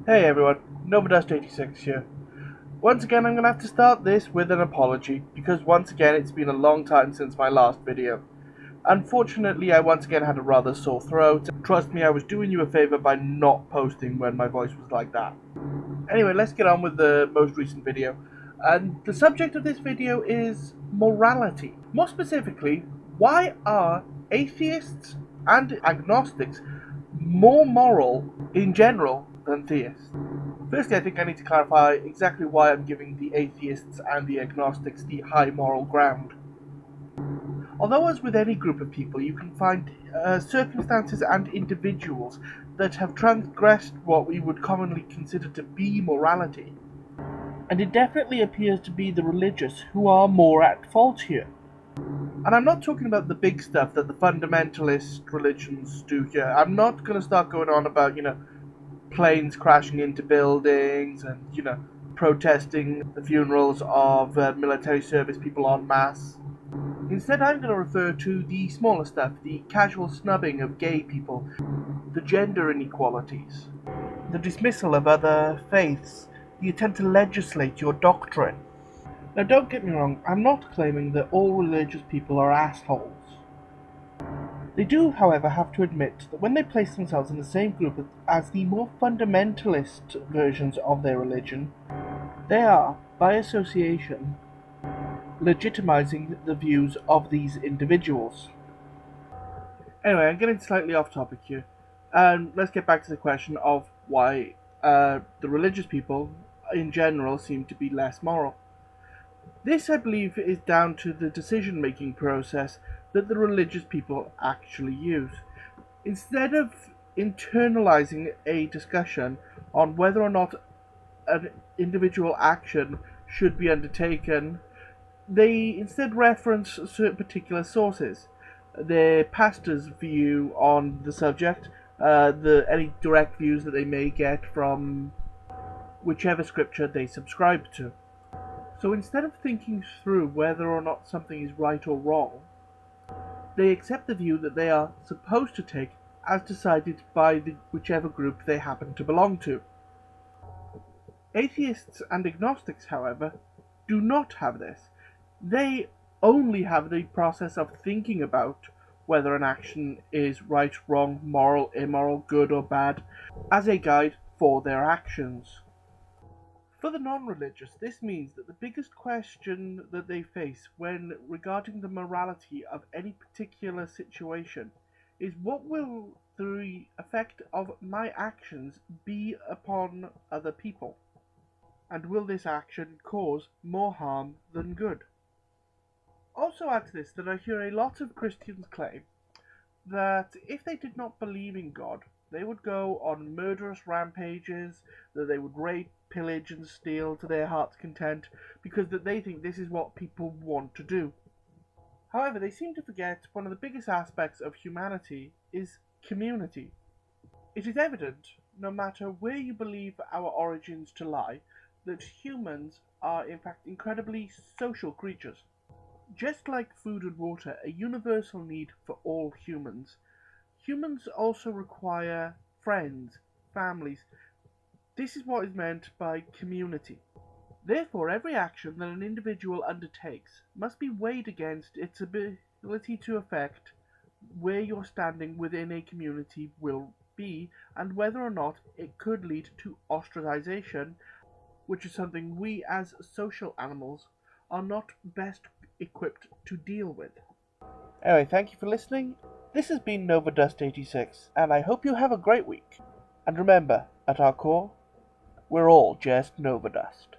Hey everyone, Novadust86 here. Once again, I'm going to have to start this with an apology, because once again it's been a long time since my last video. Unfortunately, I once again had a rather sore throat. Trust me, I was doing you a favor by not posting when my voice was like that. Anyway, let's get on with the most recent video. And the subject of this video is morality. More specifically, why are atheists and agnostics more moral in general than theists? Firstly, I think I need to clarify exactly why I'm giving the atheists and the agnostics the high moral ground. Although, as with any group of people, you can find circumstances and individuals that have transgressed what we would commonly consider to be morality, and it definitely appears to be the religious who are more at fault here. And I'm not talking about the big stuff that the fundamentalist religions do here. I'm not going to start going on about, planes crashing into buildings and, protesting the funerals of military service people en masse. Instead, I'm going to refer to the smaller stuff, the casual snubbing of gay people, the gender inequalities, the dismissal of other faiths, the attempt to legislate your doctrine. Now, don't get me wrong, I'm not claiming that all religious people are assholes. They do, however, have to admit that when they place themselves in the same group as the more fundamentalist versions of their religion, they are, by association, legitimizing the views of these individuals. Anyway, I'm getting slightly off topic here, and let's get back to the question of why the religious people in general seem to be less moral. This, I believe, is down to the decision-making process that the religious people actually use. Instead of internalizing a discussion on whether or not an individual action should be undertaken, they instead reference certain particular sources, their pastor's view on the subject, any direct views that they may get from whichever scripture they subscribe to. So instead of thinking through whether or not something is right or wrong, they accept the view that they are supposed to take as decided by whichever group they happen to belong to. Atheists and agnostics, however, do not have this. They only have the process of thinking about whether an action is right, wrong, moral, immoral, good or bad, as a guide for their actions. For the non-religious, this means that the biggest question that they face when regarding the morality of any particular situation is what will the effect of my actions be upon other people? And will this action cause more harm than good? Also add to this that I hear a lot of Christians claim that if they did not believe in God, they would go on murderous rampages, that they would rape, pillage and steal to their heart's content, because that they think this is what people want to do. However, they seem to forget one of the biggest aspects of humanity is community. It is evident, no matter where you believe our origins to lie, that humans are in fact incredibly social creatures. Just like food and water, a universal need for all humans, humans also require friends, families. This is what is meant by community. Therefore, every action that an individual undertakes must be weighed against its ability to affect where your standing within a community will be, and whether or not it could lead to ostracization, which is something we as social animals are not best equipped to deal with. Anyway, thank you for listening. This has been Novadust86, and I hope you have a great week. And remember, at our core, we're all just Novadust.